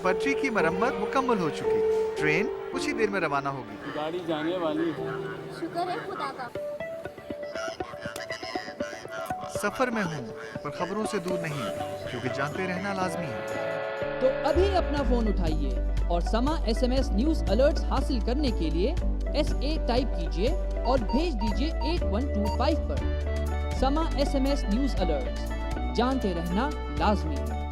पटरी की मरम्मत मुकम्मल हो चुकी, ट्रेन कुछ ही देर में रवाना होगी। गाड़ी जाने वाली है। शुक्र है खुदा का। सफर में हूँ पर खबरों से दूर नहीं, क्योंकि जानते रहना लाजमी है। तो अभी अपना फोन उठाइए और समा SMS न्यूज अलर्ट्स हासिल करने के लिए SA टाइप कीजिए और भेज दीजिए 8125 पर। समा SMS न्यूज अलर्ट्स, जानते रहना लाजमी है।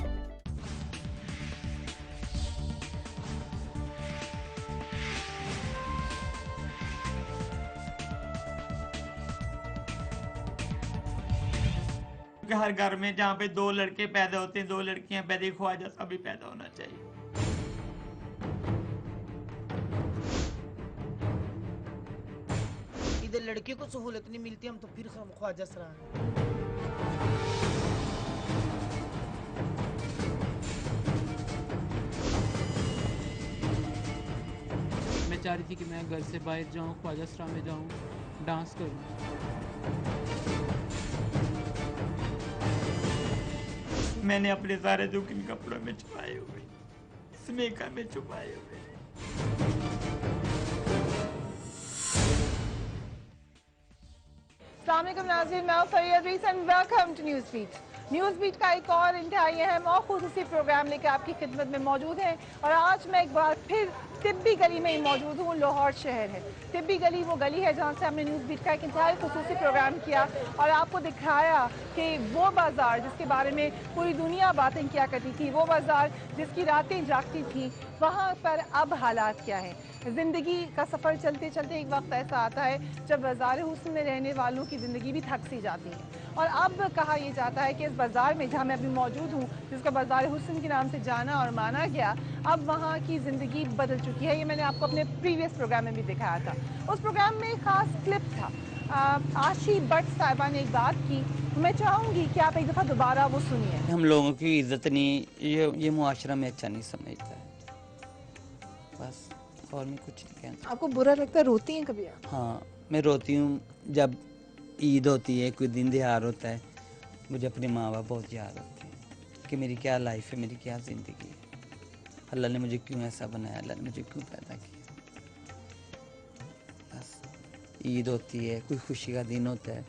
हर घर में जहाँ पे 2 लड़के पैदा होते हैं, 2 लड़कियां पैदा, ख्वाजा सा भी पैदा होना चाहिए। इधर लड़के को सहूलत नहीं मिलती, हम तो फिर ख्वाजा सरा हैं। मैं चाह रही थी कि मैं घर से बाहर जाऊँ, ख्वाजा सरा में जाऊँ, डांस करूँ। मैंने अपने सारे दुख इन कपड़ों में छुपाए हुए, इस मेकअप में छुपाए हुए। अस्सलाम वालेकुम नाज़रीन, मैं Faria Rees and welcome to news beat. News beat का एक और इंतहाई अहम और खुसूसी प्रोग्राम लेकर आपकी खिदमत में मौजूद है और आज मैं एक बार फिर तिब्बी गली में ही मौजूद हूँ। लाहौर शहर है तिब्बी गली, वो गली है जहाँ से हमने न्यूज़ बीट का एक इंतहाई खुसूसी प्रोग्राम किया और आपको दिखाया कि वो बाज़ार जिसके बारे में पूरी दुनिया बातें किया करती थी, वो बाज़ार जिसकी रातें जागती थी, वहाँ पर अब हालात क्या हैं। ज़िंदगी का सफ़र चलते चलते एक वक्त ऐसा आता है जब बाज़ार हुस्न में रहने वालों की ज़िंदगी भी थक सी जाती है और अब कहा यह जाता है कि इस बाज़ार में जहाँ मैं अभी मौजूद हूँ, जिसका बाज़ार हुस्न के नाम से जाना और माना गया, अब वहाँ की ज़िंदगी बदल चुकी है। ये मैंने आपको अपने प्रीवियस प्रोग्राम में भी दिखाया था। उस प्रोग्राम में एक ख़ास क्लिप था, आशी भट्ट साहिबा ने एक बात की, मैं चाहूँगी कि आप एक दफ़ा दोबारा वो सुनिए। हम लोगों की इज्जत नहीं, ये मुआशरा में अच्छा नहीं समझता है, बस और मैं कुछ नहीं कहता। आपको बुरा लगता है, रोती हैं कभी आप? हाँ, मैं रोती हूँ जब ईद होती है, कोई दिन त्योहार होता है, मुझे अपने माँ बाप बहुत याद आते हैं कि मेरी क्या लाइफ है, मेरी क्या ज़िंदगी है, अल्लाह ने मुझे क्यों ऐसा बनाया, अल्लाह ने मुझे क्यों पैदा किया। बस ईद होती है, कोई खुशी का दिन होता है,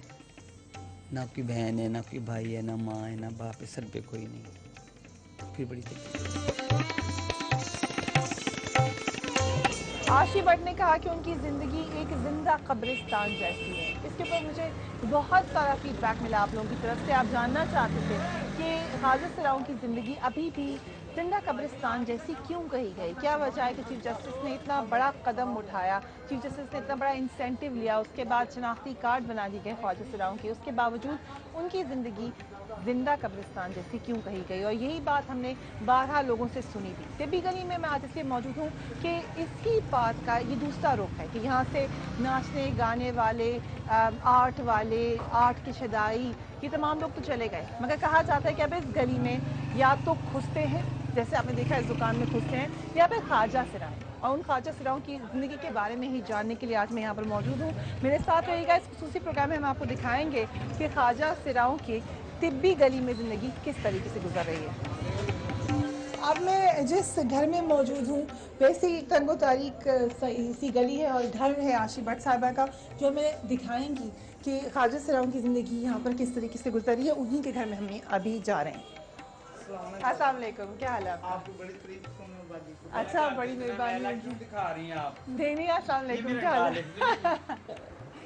ना कोई बहन है, ना कोई भाई है, ना माँ है, ना बाप है, सर पे कोई नहीं, फिर बड़ी तकलीफ। आशी भट्ट ने कहा कि उनकी ज़िंदगी एक जिंदा कब्रिस्तान जैसी है। इसके ऊपर मुझे बहुत सारा फीडबैक मिला आप लोगों की तरफ से। आप जानना चाहते थे कि ख्वाजा सराओं की ज़िंदगी अभी भी जिंदा कब्रिस्तान जैसी क्यों कही गई, क्या वजह है कि चीफ जस्टिस ने इतना बड़ा कदम उठाया, चीफ जस्टिस ने इतना बड़ा इंसेंटिव लिया, उसके बाद शनाख्ती कार्ड बना दिए गए ख्वाजा सराओं के, उसके बावजूद उनकी ज़िंदगी जिंदा कब्रिस्तान जैसी क्यों कही गई। और यही बात हमने 12 लोगों से सुनी थी। तिब्बी गली में मैं आज इसलिए मौजूद हूँ कि इसी बात का ये दूसरा रुख है कि यहाँ से नाचने गाने वाले, आर्ट वाले, आर्ट की शदाई, ये तमाम लोग तो चले गए, मगर कहा जाता है कि अब इस गली में या तो खुसते हैं, जैसे आपने देखा इस दुकान में खुसते हैं, या फिर ख्वाजा सिराएं। और उन ख्वाजा सिराओं की ज़िंदगी के बारे में ही जानने के लिए आज मैं यहाँ पर मौजूद हूँ। मेरे साथ रहिएगा, इस खुसूसी प्रोग्राम में हम आपको दिखाएंगे कि ख्वाजा सिराओं की तिब्बी गली में ज़िंदगी किस तरीके से गुजर रही है। अब मैं जिस घर में मौजूद हूँ वैसे ही तंगो तारीख सी गली है और घर है आशी भट्ट साहिबा का, जो हमें दिखाएंगी कि ख्वाजा सिराओं की ज़िंदगी यहाँ पर किस तरीके से गुजर रही है। उन्हीं के घर में हम अभी जा रहे हैं। अस्सलाम वालेकुम, क्या हाल है आपका? बड़ी तारीफ। अच्छा, बड़ी मेहरबानी दिखा रही हैं आप। नहीं नहीं, अस्सलाम वालेकुम, क्या हाल है?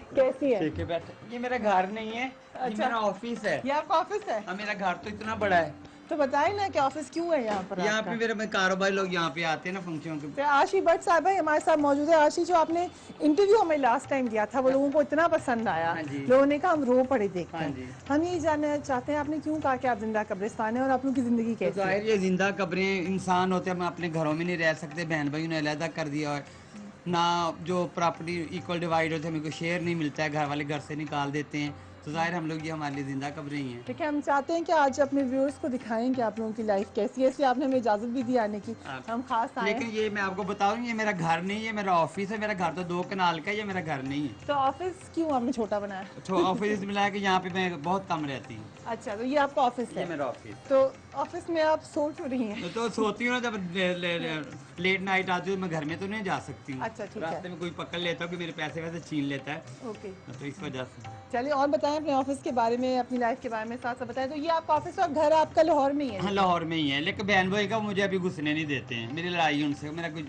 कैसी है? ठीक है, बैठे। ये मेरा घर नहीं है, ये मेरा ऑफिस है। ये आपका ऑफिस है? मेरा घर तो इतना बड़ा है। तो बताए ना कि ऑफिस क्यों है यहाँ पर? यहाँ पे मेरे कारोबारी लोग यहाँ पे आते हैं ना फंक्शन के। तो आशी भट्ट साहब भाई हमारे साथ मौजूद है। आशी, जो आपने इंटरव्यू हमें लास्ट टाइम दिया था वो लोगों को इतना पसंद आया, लोगों ने कहा हम रो पड़े देखते हैं। हम ये जानना चाहते हैं आपने क्यों कहा कि आप जिंदा कब्रिस्तान है और आप लोगों की जिंदगी कैसी है? ये जिंदा कब्रें इंसान होते हैं, हम अपने घरों में नहीं रह सकते, बहन भाइयों ने अलहदा कर दिया है ना, जो प्रॉपर्टी इक्वल डिवाइड होते हैं, मेरे को शेयर नहीं मिलता है, घर वाले घर से निकाल देते हैं, तो जाहिर हम लोग ये हमारे लिए जिंदा कब्रें ही हैं। ठीक है, हम चाहते हैं कि आज अपने व्यूअर्स को दिखाएं कि आप लोगों की लाइफ कैसी है, इसलिए आपने हमें इजाज़त भी दी आने की। हम खास आए लेकिन ये मैं आपको बताऊं, ये मेरा घर नहीं है, मेरा ऑफिस है। मेरा घर तो 2 कनाल का है, ये मेरा घर नहीं है। तो ऑफिस क्यों आपने छोटा बनाया? तो ऑफिस मिला कि यहाँ पे मैं बहुत कम रहती हूँ। अच्छा, तो ये आपका ऑफिस ये है। मेरा ऑफिस। तो ऑफिस में आप सो क्यों रही हैं? तो सोती हूँ ना, जब लेट नाइट आती हूँ मैं घर में तो नहीं जा सकती हूँ। अच्छा, ठीक है। रास्ते में कोई पकड़ लेता है कि मेरे पैसे वैसे छीन लेता है, ओके, तो इस वजह से। चलिए और बताएं अपने ऑफिस के बारे में, अपनी लाइफ के बारे में साथ साथ बताएं। तो ये आपका ऑफिस और घर आपका लाहौर में ही है? हाँ, लाहौर में ही है, लेकिन बहन भाई का मुझे अभी घुसने नहीं देते हैं। मेरी लड़ाई उनसे, मेरा कोई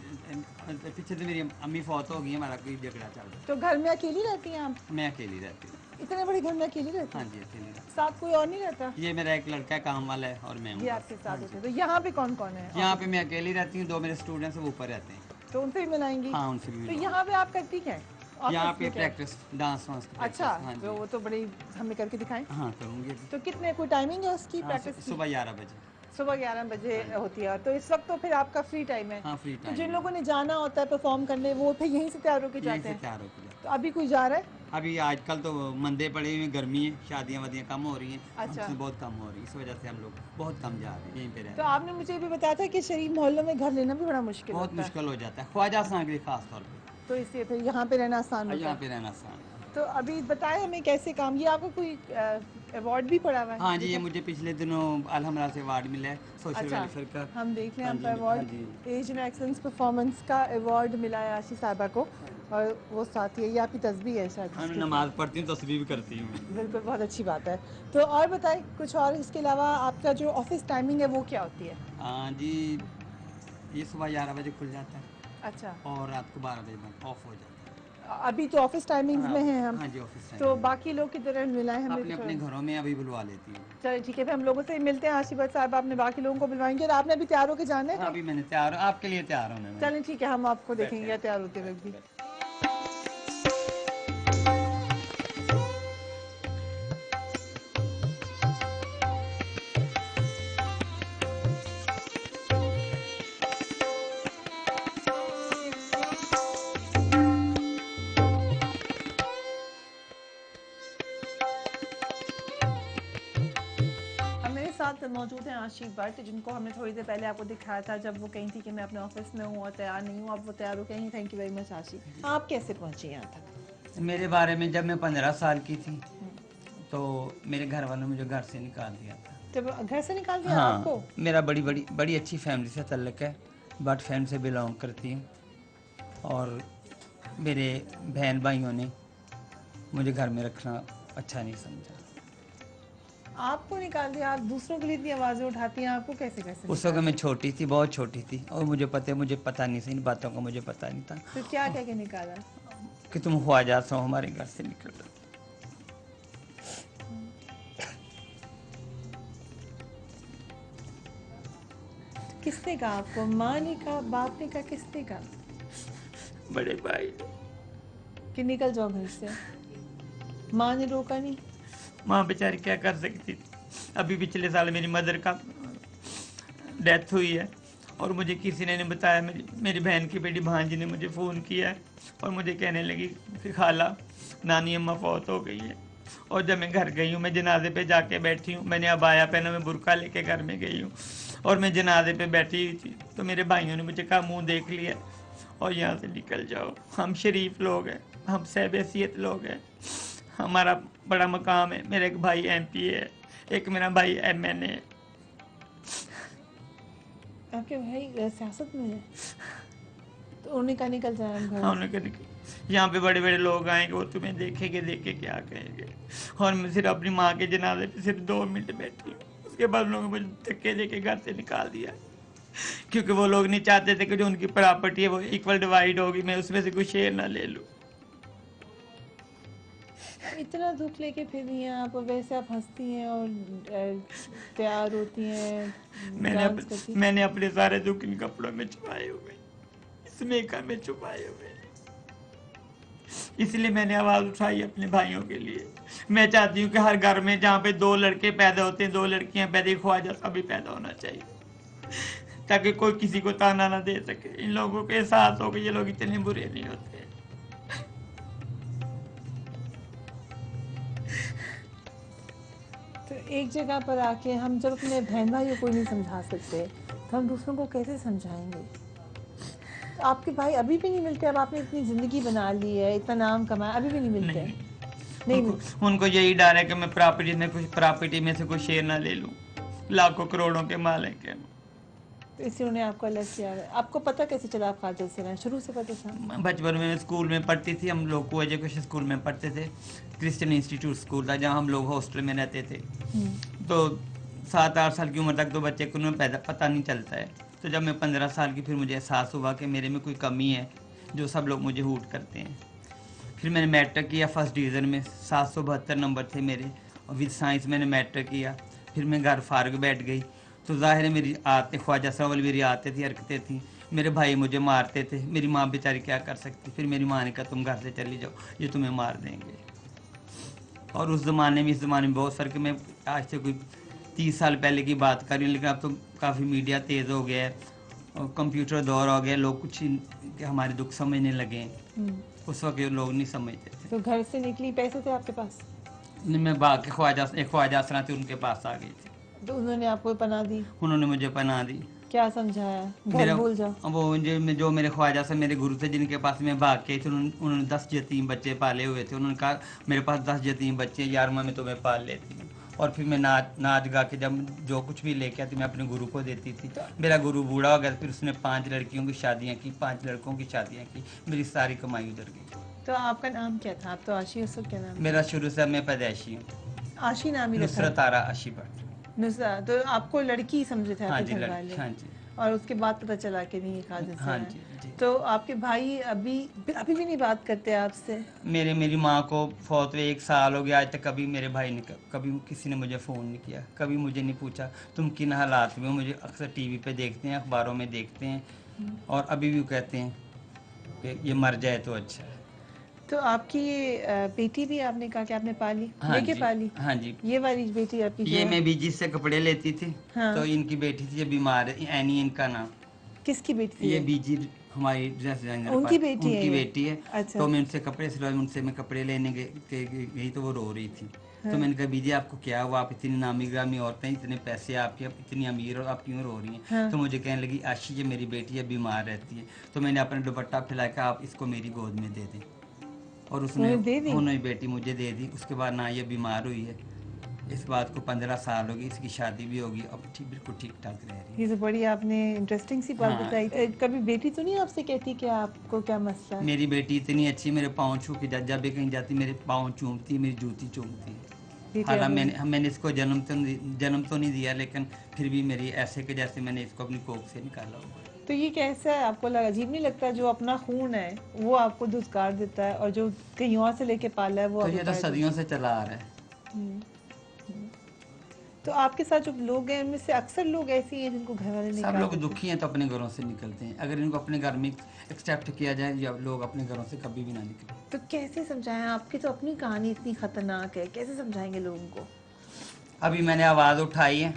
पीछे से मेरी अम्मी फौत हो गई है, हमारा कोई झगड़ा चल रहा तो घर में अकेली रहती हैं आप? है। मैं अकेली रहती हूँ। इतने बड़े घर में अकेली रहती हाँ हैं? जी, अकेली रहती साथ कोई और नहीं रहता? हूँ। ये मेरा एक लड़का है, काम वाला है, और मैं हूँ। ये आपके साथ होते हैं। तो यहाँ पे कौन कौन है? यहाँ पे मैं अकेली रहती हूँ, 2 मेरे स्टूडेंट्स वो ऊपर रहते हैं। तो उनसे भी मिलाएंगी? हाँ, उनसे भी तो मिलूंगा। यहाँ पे आप करती क्या है? यहाँ ऑफिस पे में क्या है? प्रैक्टिस, डांस वांस की प्रैक्टिस। अच्छा, हाँ तो जी, वो तो बड़ी हमें करके दिखाएं। हाँ करूँगी अभी। तो कितने कोई टाइमिंग है उसकी हाँ, प्रैक्टिस की? सुबह 11 बजे। सुबह 11 बजे होती है। तो इस वक्त तो फिर आपका फ्री टाइम है? हाँ, फ्री तो टाइम। जिन लोगों ने जाना होता है परफॉर्म करने, वो फिर यहीं से तैयार होके यहीं जाते से हैं? तैयार होकर जाते तो अभी कोई जा रहा है? हैं। अभी आजकल तो मंदे पड़े हुए हैं, गर्मी है, शादियाँ वादियाँ कम हो रही हैं। अच्छा। हमसे बहुत कम हो रही है, इस वजह से हम लोग बहुत कम जा रहे हैं, यहीं पे रह तो रहे हैं। आपने मुझे ये भी बताया था कि शरीफ मोहल्लों में घर लेना भी बड़ा मुश्किल बहुत होता है। मुश्किल हो जाता है, ख्वाजा आसान के लिए खास तौर पे। तो इसलिए फिर यहाँ पे रहना आसान होता यहाँ है। पे रहना आसान है। तो अभी बताएं हमें कैसे काम, ये आपको कोई अवार्ड भी पड़ा हुआ है? हाँ जी, ये मुझे पिछले दिनों अल्हम्दुलिल्लाह से अवार्ड मिला है सोशल अच्छा, वेलफेयर का। हम देख लें हाँ यहाँ जी, पर हाँ अवार्ड, जी। एज एंड एक्सेलेंस परफॉर्मेंस का अवार्ड मिला है आशी साहिबा को, और वो साथ ही है, ये आपकी तस्बीह है शायद? हाँ, मैं इसके नमाज पढ़ती हूँ, तस्बीह भी करती हूँ। साथ। बिल्कुल, बहुत अच्छी बात है। तो और बताएं कुछ और, इसके अलावा आपका जो ऑफिस टाइमिंग है वो क्या होती है? हाँ जी, ये सुबह 11 बजे खुल जाता है अच्छा, और रात को 12 बजे तक ऑफ हो जाता है। अभी तो ऑफिस टाइमिंग्स में हैं हम। हाँ जी, ऑफिस तो बाकी लोग की तरह मिलाएं हमें अपने अपने घरों में अभी बुलवा लेती हूँ। चलिए ठीक है, फिर हम लोगों से मिलते हैं। आशीर्वाद साहब आपने बाकी लोगों को बुलवाएंगे और आपने अभी तैयार होकर जाना है? हाँ, अभी मैंने तैयार, आपके लिए तैयार हूँ मैं। चलें ठीक है, हम आपको देखेंगे तैयार होते हुए भी। मेरे साथ मौजूद हैं आशी भट्ट, जिनको हमने थोड़ी देर पहले आपको दिखाया था जब वो कहीं थी कि मैं अपने ऑफिस में हूँ और तैयार नहीं हूँ। अब वो तैयार हो गई हैं। थैंक यू वेरी मच आशी। आप कैसे पहुँची यहाँ तक? मेरे बारे में जब मैं 15 साल की थी तो मेरे घर वालों ने मुझे घर से निकाल दिया था। जब घर से निकाल दिया हाँ, आपको? मेरा बड़ी अच्छी फैमिली से ताल्लुक़ है, बट फैमिली से बिलोंग करती हूँ, और मेरे बहन भाइयों ने मुझे घर में रखना अच्छा नहीं समझा। आपको निकाल दिया? आप दूसरों के लिए इतनी आवाज़ें उठाती हैं, आपको कैसे कैसे? उस वक्त मैं छोटी थी, बहुत छोटी थी, और मुझे पता नहीं था, इन बातों का मुझे पता नहीं था तो क्या कह के निकाला? कि तुम ख्वाजा हो, हमारे घर से निकल दो। किसने कहा आपको? माँ ने कहा, बाप ने कहा, किसने कहा बड़े भाई ने। कि निकल जाओ घर से? माँ ने रोका नहीं? माँ बेचारी क्या कर सकती थी। अभी पिछले साल मेरी मदर का डेथ हुई है, और मुझे किसी ने नहीं बताया। मेरी बहन की बेटी भांजी ने मुझे फ़ोन किया है और मुझे कहने लगी कि खाला, नानी अम्मा फौत हो गई है। और जब मैं घर गई हूँ, मैं जनाजे पे जाके बैठी हूँ, मैंने अबाया पहना, मैं बुर्का लेके घर में गई हूँ, और मैं जनाजे पे बैठी हुई थी तो मेरे भाइयों ने मुझे कहा मुँह देख लिया और यहाँ से निकल जाओ। हम शरीफ लोग हैं, हम सहबैसियत लोग हैं, हमारा बड़ा मकाम है। मेरा एक भाई MP है, एक मेरा भाई MN है। आपके भाई सियासत में है? तो उन्हें कहा निकल जाए हम घर हाँ, से? उन्होंने कहा यहाँ पे बड़े बड़े लोग आएंगे, वो तुम्हें देखेंगे, देख के क्या कहेंगे। और मैं सिर्फ अपनी माँ के जनाजे पे सिर्फ 2 मिनट बैठी हूँ, उसके बाद उन लोगों ने मुझे धक्के दे के घर से निकाल दिया, क्योंकि वो लोग नहीं चाहते थे कि जो उनकी प्रॉपर्टी है वो इक्वल डिवाइड होगी, मैं उसमें से कोई शेयर ना ले लूँ। इतना दुख लेके फिर रही हैं आप, वैसे आप हंसती हैं और तैयार होती हैं, डांस करती हैं। मैंने अपने सारे दुख इन कपड़ों में छुपाए हुए, इस मेकअप में छुपाए हुए, इसलिए मैंने आवाज़ उठाई अपने भाइयों के लिए। मैं चाहती हूँ कि हर घर में जहाँ पे 2 लड़के पैदा होते हैं, 2 लड़कियाँ पैदा, ख्वाजा सा भी पैदा होना चाहिए, ताकि कोई किसी को ताना ना दे सके। इन लोगों को एहसास हो कि ये लोग इतने बुरे नहीं होते। तो एक जगह पर आके हम जब अपने बहन भाइयों को नहीं समझा सकते तो हम दूसरों को कैसे समझाएंगे? आपके भाई अभी भी नहीं मिलते? अब आपने इतनी ज़िंदगी बना ली है, इतना नाम कमाया, अभी भी नहीं मिलते? नहीं मिलते। उनको यही डर है कि मैं प्रॉपर्टी में से कुछ शेयर ना ले लूं। लाखों करोड़ों के मालिक है। तो इसलिए उन्हें आपको अलग किया है। आपको पता कैसे चला आप काजल से रहें? शुरू से पता था? बचपन में स्कूल में पढ़ती थी, हम लोग को एजुकेशन स्कूल में पढ़ते थे, क्रिश्चियन इंस्टीट्यूट स्कूल था जहाँ हम लोग हॉस्टल में रहते थे। तो 7-8 साल की उम्र तक तो बच्चे को पता नहीं चलता है। तो जब मैं 15 साल की, फिर मुझे एहसास हुआ कि मेरे में कोई कमी है जो सब लोग मुझे हूट करते हैं। फिर मैंने मैट्रिक किया, फर्स्ट डिवीज़न में 772 नंबर थे मेरे, और विद साइंस मैंने मैट्रिक किया। फिर मैं घर फारग बैठ गई, तो ज़ाहिर है मेरी आदतें, ख्वाजा साहब वाली मेरी आदतें थी, हरकतें थी। मेरे भाई मुझे मारते थे, मेरी माँ बेचारी क्या कर सकती। फिर मेरी माँ ने कहा तुम घर से चली जाओ, ये तुम्हें मार देंगे। और उस ज़माने में इस ज़माने में बहुत फ़र्क है। मैं आज से कोई 30 साल पहले की बात कर रही हूँ, लेकिन अब तो काफ़ी मीडिया तेज़ हो गया है और कंप्यूटर दौर हो गया, लोग कुछ हमारे दुख समझने लगे हैं। उस वक्त लोग नहीं समझते थे। तो घर से निकली, पैसे थे आपके पास? मैं भाग के ख्वाजा आसरा थे, उनके पास आ गई थी। तो उन्होंने आपको पनाह दी? उन्होंने मुझे पनाह दी। क्या समझाया? घर भूल जाओ। वो जो मेरे ख्वाजा से मेरे गुरु थे, जिनके पास मैं भाग के थे, उन्होंने 10 यतीम बच्चे पाले हुए थे। उन्होंने कहा मेरे पास 10 यतीम बच्चे, यार मैं तुम्हें पाल लेती हूँ। और फिर मैं नाच गा के जब जो कुछ भी लेके आती मैं अपने गुरु को देती थी। मेरा गुरु बूढ़ा हो गया, फिर उसने 5 लड़कियों की शादियाँ की, 5 लड़कों की शादियाँ की, मेरी सारी कमाई उधर गई। तो आपका नाम क्या था? आप तो आशी, उसको क्या नाम? मेरा शुरू से मैं पैदाइशी हूँ, आशी नाम ही रखा? नुसरत आरा आशी भट्ट। नुसरत। तो आपको लड़की समझे थे हाँ आपके जी, घर वाले? हाँ जी। और उसके बाद पता चला कि नहीं, काजल से हाँ है। जी, जी। तो आपके भाई अभी भी नहीं बात करते आपसे? मेरी माँ को फौत हुए 1 साल हो गया, आज तक कभी मेरे भाई ने कभी किसी ने मुझे फ़ोन नहीं किया, कभी मुझे नहीं पूछा तुम किन हालात में हो। मुझे अक्सर टीवी पे देखते हैं, अखबारों में देखते हैं, और अभी भी कहते हैं कि ये मर जाए तो अच्छा है। तो आपकी बेटी भी आपने कहा कि आपने पाली? हाँ लेके जी, पाली? हाँ जी। ये वाली बेटी आपकी ये जो मैं बीजी से कपड़े लेती थी। हाँ। तो इनकी बेटी थी, ये बीमार है, एनी इनका नाम। किसकी बेटी थी? ये बीजी हमारी ड्रेस डिजाइनर उनकी बेटी है उनकी ये? बेटी है। अच्छा। तो मैं उनसे कपड़े सिलवाए, उनसे मैं कपड़े लेने गई तो वो रो रही थी। हाँ। तो मैंने कहा बीजी आपको क्या हुआ, आप इतनी नामी ग्रामी औरतें, इतने पैसे आपके, आप इतनी अमीर और आप क्यों रो रही हैं? हाँ। तो मुझे कहने लगी आशी ये मेरी बेटी है, बीमार रहती है। तो मैंने अपना दुपट्टा फैलाया कि आप इसको मेरी गोद में दे दें, और उसने दे दी? उन्होंने बेटी मुझे दे दी। उसके बाद ना ये बीमार हुई है, इस बात को 15 साल हो गई, इसकी शादी भी होगी, अब बिल्कुल ठीक ठाक रह रही है। ये तो बड़ी आपने इंटरेस्टिंग सी बात हाँ। बताई। कभी बेटी तो नहीं आपसे कहती कि आपको क्या मसला है? मेरी बेटी इतनी अच्छी, मेरे पाँव छू के जब भी कहीं जाती मेरे पाँव चूमती है, मेरी जूती चूमती है। बेटी हालांकि आपने- मैंने इसको जन्म तो नहीं दिया, लेकिन फिर भी मेरी ऐसे के जैसे मैंने इसको अपनी कोख से निकाला हुआ है। तो ये कैसा है? आपको अजीब नहीं लगता जो अपना खून है वो आपको धुतकार देता है, और जो कहीं और से लेके पाला है वो तो आपको ये तो गायब सदियों से चला आ रहा है। हम्म। तो आपके साथ जो लोग हैं उनमें से अक्सर लोग ऐसे ही हैं जिनको घर वाले नहीं सब लोग काटते। दुखी हैं तो अपने घरों से निकलते हैं। अगर इनको अपने घर में एक्सेप्ट किया जाए, या लोग अपने घरों से कभी भी ना निकलें। तो कैसे समझाएं? आपकी तो अपनी कहानी इतनी खतरनाक है, कैसे समझाएंगे लोगों को? अभी मैंने आवाज़ उठाई है,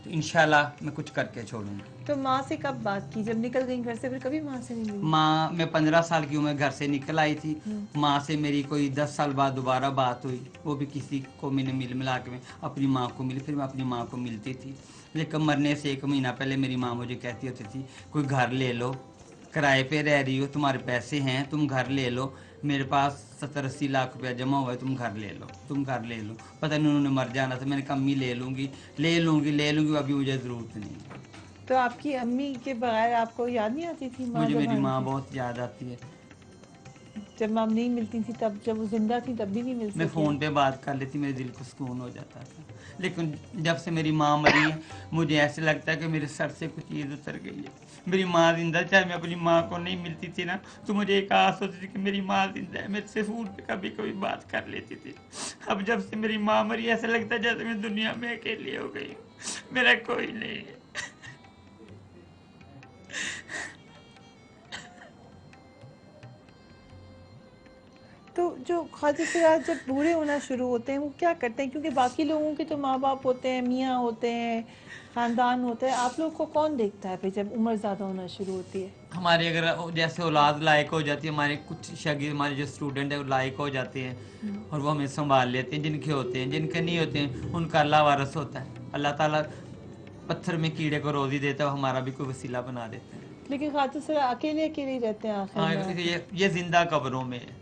तो इंशाल्लाह मैं कुछ करके छोड़ूंगी। तो माँ से कब बात की? जब निकल गई घर से, फिर कभी माँ से नहीं मिली? माँ, मैं 15 साल की उम्र घर से निकल आई थी। माँ से मेरी कोई 10 साल बाद दोबारा बात हुई, वो भी किसी को मैंने मिला के मैं अपनी माँ को मिली, फिर मैं अपनी माँ को मिलती थी। लेकिन मरने से 1 महीना पहले मेरी माँ मुझे कहती होती थी कोई घर ले लो, किराए पे रह रही हो, तुम्हारे पैसे हैं, तुम घर ले लो, मेरे पास 70-80 लाख रुपया जमा हुआ है, तुम घर ले लो, तुम घर ले लो। पता नहीं उन्होंने मर जाना था, मैंने कहा अम्मी ले लूँगी, अभी मुझे ज़रूरत नहीं है। तो आपकी अम्मी के बगैर आपको याद नहीं आती थी माँ? मुझे जब मेरी आती माँ थी? बहुत याद आती है। जब माँ नहीं मिलती थी तब, जब वो जिंदा थी तब भी नहीं मिल मैं सकी? फ़ोन पे बात कर लेती, मेरे दिल को सुकून हो जाता था। लेकिन जब से मेरी माँ मरी है, मुझे ऐसे लगता है कि मेरे सर से कुछ चीज़ उतर गई है। मेरी माँ जिंदा, चाहे मैं अपनी माँ को नहीं मिलती थी ना, तो मुझे एक आस होती थी कि मेरी माँ जिंदा है, मेरे से फ़ोन पे कभी कभी बात कर लेती थी। अब जब से मेरी माँ मरी, ऐसा लगता है जैसे मैं दुनिया में अकेली हो गई हूँ, मेरा कोई नहीं है। तो जो ख्वाजा सिराज जब बूढ़े होना शुरू होते हैं वो क्या करते हैं, क्योंकि बाकी लोगों के तो माँ बाप होते हैं, मियाँ होते हैं, ख़ानदान होता है, आप लोग को कौन देखता है फिर जब उम्र ज़्यादा होना शुरू होती है? हमारे अगर जैसे औलाद लायक हो जाती है, हमारे कुछ शागिर्द हमारे जो स्टूडेंट है वो लायक हो जाते हैं और वो हमें संभाल लेते हैं। जिनके होते हैं, जिनके नहीं होते हैं, उनका अल्लाह वारस होता है। अल्लाह ताला पत्थर में कीड़े को रोज़ी देता है, हमारा भी कोई वसीला बना देता है। लेकिन ख्वाजा सिराज अकेले अकेले ही रहते हैं आखिर हाँ, में। ये जिंदा कब्रों में है।